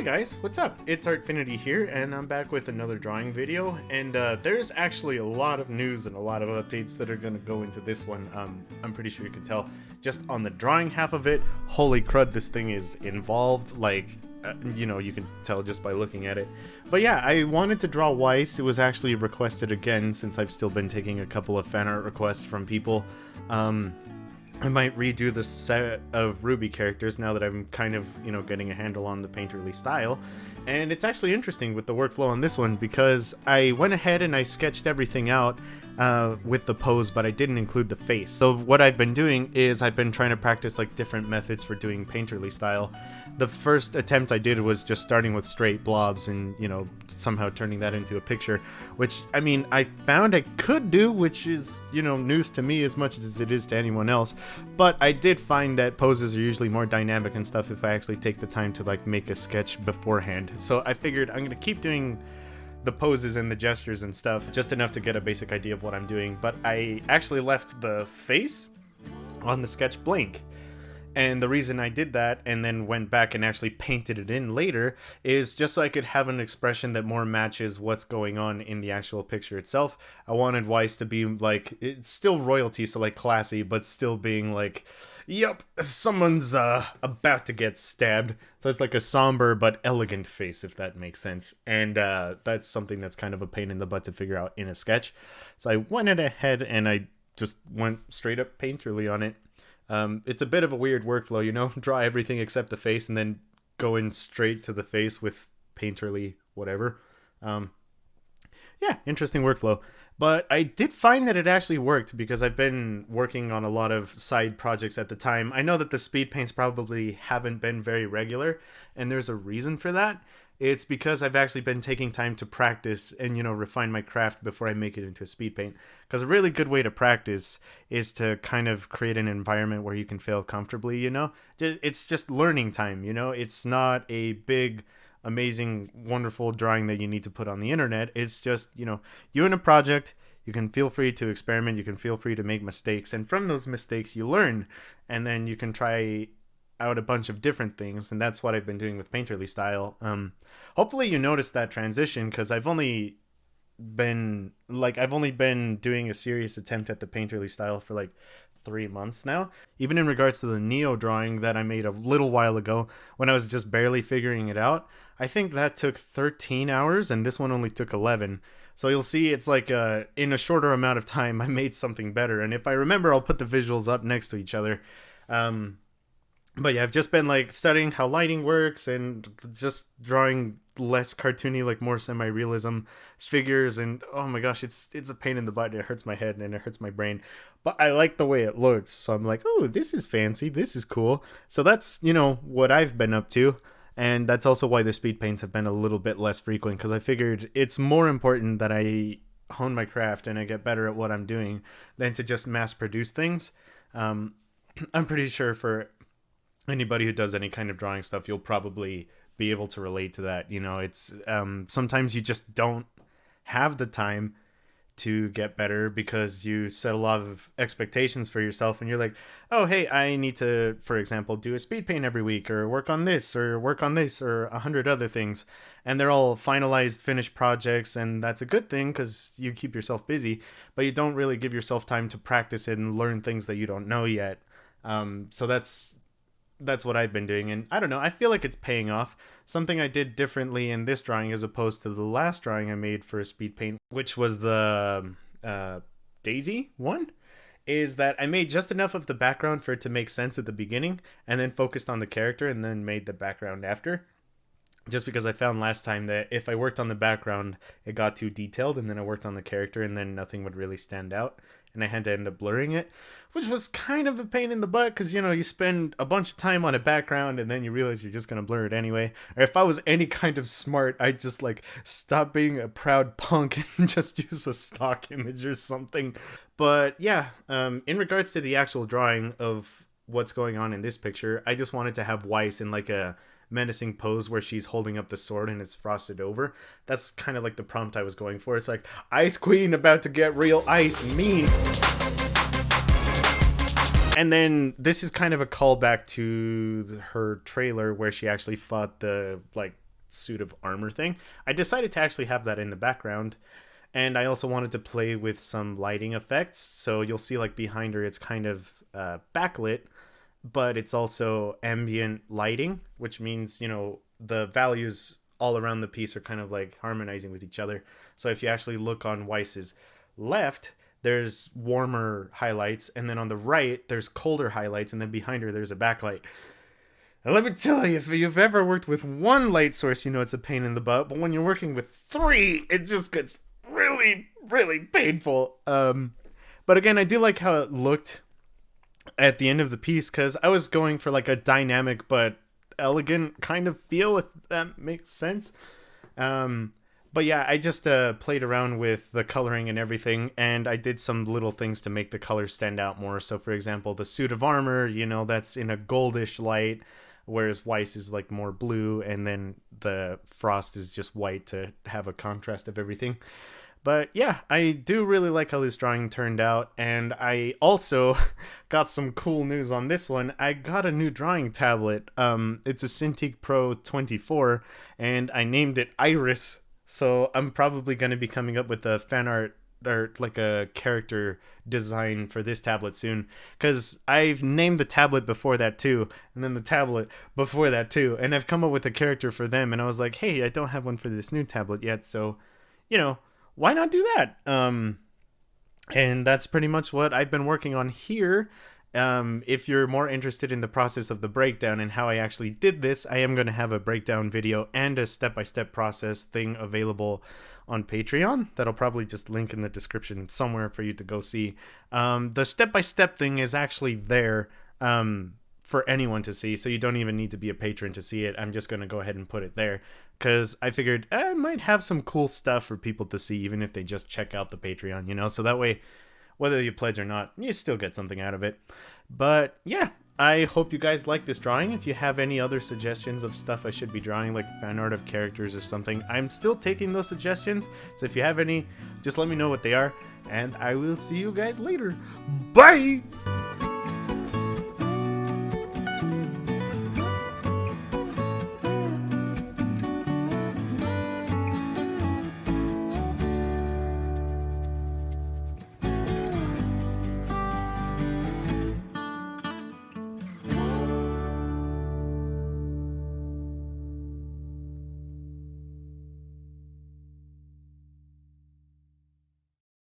guys, what's up? It's Artfinity here, and I'm back with another drawing video, and there's actually a lot of news and a lot of updates that are going to go into this one. I'm pretty sure you can tell just on the drawing half of it. Holy crud, this thing is involved, like, you know, you can tell just by looking at it. But yeah, I wanted to draw Weiss. It was actually requested again since I've still been taking a couple of fan art requests from people. I might redo the set of Ruby characters now that I'm kind of, you know, getting a handle on the painterly style. And it's actually interesting with the workflow on this one because I went ahead and I sketched everything out with the pose, but I didn't include the face. So what I've been doing is I've been trying to practice like different methods for doing painterly style. The first attempt I did was just starting with straight blobs and, you know, somehow turning that into a picture, which, I mean, I found I could do, which is, you know, news to me as much as it is to anyone else. But I did find that poses are usually more dynamic and stuff if I actually take the time to, like, make a sketch beforehand. So I figured I'm gonna keep doing the poses and the gestures and stuff, just enough to get a basic idea of what I'm doing. But I actually left the face on the sketch blank. And the reason I did that and then went back and actually painted it in later is just so I could have an expression that more matches what's going on in the actual picture itself. I wanted Weiss to be like, it's still royalty, so like classy, but still being like, yep, someone's about to get stabbed. So it's like a somber but elegant face, if that makes sense. And that's something that's kind of a pain in the butt to figure out in a sketch. So I went ahead and I just went straight up painterly on it. It's a bit of a weird workflow, you know, draw everything except the face and then go in straight to the face with painterly whatever. Yeah, interesting workflow. But I did find that it actually worked because I've been working on a lot of side projects at the time. I know that the speed paints probably haven't been very regular, and there's a reason for that. It's because I've actually been taking time to practice and, you know, refine my craft before I make it into a speed paint. Because a really good way to practice is to kind of create an environment where you can fail comfortably, you know? It's just learning time, you know? It's not a big, amazing, wonderful drawing that you need to put on the internet. It's just, you know, you in a project, you can feel free to experiment, you can feel free to make mistakes, and from those mistakes you learn, and then you can try out a bunch of different things, and that's what I've been doing with painterly style. Hopefully you noticed that transition, because I've only been doing a serious attempt at the painterly style for like 3 months now. Even in regards to the Neo drawing that I made a little while ago when I was just barely figuring it out, I think that took 13 hours and this one only took 11. So you'll see it's like in a shorter amount of time I made something better, and if I remember I'll put the visuals up next to each other. But yeah, I've just been like studying how lighting works and just drawing less cartoony, like more semi-realism figures, and oh my gosh, it's a pain in the butt. It hurts my head and it hurts my brain, but I like the way it looks, so I'm like, oh, this is fancy, this is cool. So that's, you know, what I've been up to, and that's also why the speed paints have been a little bit less frequent, because I figured it's more important that I hone my craft and I get better at what I'm doing than to just mass produce things. I'm pretty sure for anybody who does any kind of drawing stuff, you'll probably be able to relate to that. You know, it's sometimes you just don't have the time to get better because you set a lot of expectations for yourself, and you're like, oh hey, I need to, for example, do a speed paint every week, or work on this or 100 other things, and they're all finalized finished projects, and that's a good thing because you keep yourself busy, but you don't really give yourself time to practice it and learn things that you don't know yet. So that's what I've been doing, and I don't know, I feel like it's paying off. Something I did differently in this drawing as opposed to the last drawing I made for a speed paint, which was the Daisy one, is that I made just enough of the background for it to make sense at the beginning, and then focused on the character and then made the background after. Just because I found last time that if I worked on the background, it got too detailed, and then I worked on the character and then nothing would really stand out, and I had to end up blurring it, which was kind of a pain in the butt because, you know, you spend a bunch of time on a background and then you realize you're just going to blur it anyway. Or if I was any kind of smart, I'd just like stop being a proud punk and just use a stock image or something. But yeah, in regards to the actual drawing of what's going on in this picture, I just wanted to have Weiss in like a menacing pose where she's holding up the sword and it's frosted over. That's kind of like the prompt I was going for. It's like, Ice Queen about to get real ice mean. And then this is kind of a callback to her trailer where she actually fought the like suit of armor thing. I decided to actually have that in the background, and I also wanted to play with some lighting effects. So you'll see like behind her, it's kind of backlit, but it's also ambient lighting, which means, you know, the values all around the piece are kind of like harmonizing with each other. So if you actually look on Weiss's left, there's warmer highlights, and then on the right there's colder highlights, and then behind her there's a backlight. And let me tell you, if you've ever worked with one light source, you know it's a pain in the butt, but when you're working with three, it just gets really, really painful. But again, I do like how it looked at the end of the piece, because I was going for like a dynamic but elegant kind of feel, if that makes sense. But yeah, I just played around with the coloring and everything, and I did some little things to make the colors stand out more. So for example, the suit of armor, you know, that's in a goldish light, whereas Weiss is like more blue, and then the Frost is just white to have a contrast of everything. But yeah, I do really like how this drawing turned out, and I also got some cool news on this one. I got a new drawing tablet. It's a Cintiq Pro 24, and I named it Iris. So I'm probably going to be coming up with a fan art or like a character design for this tablet soon, because I've named the tablet before that too, and then the tablet before that too, and I've come up with a character for them, and I was like, hey, I don't have one for this new tablet yet, so, you know, why not do that? And that's pretty much what I've been working on here. If you're more interested in the process of the breakdown and how I actually did this, I am going to have a breakdown video and a step-by-step process thing available on Patreon. That'll probably just link in the description somewhere for you to go see. The step-by-step thing is actually there for anyone to see, so you don't even need to be a patron to see it. I'm just going to go ahead and put it there, because I figured I might have some cool stuff for people to see, even if they just check out the Patreon, you know, so that way, whether you pledge or not, you still get something out of it. But yeah, I hope you guys like this drawing. If you have any other suggestions of stuff I should be drawing, like fan art of characters or something, I'm still taking those suggestions. So if you have any, just let me know what they are, and I will see you guys later. Bye!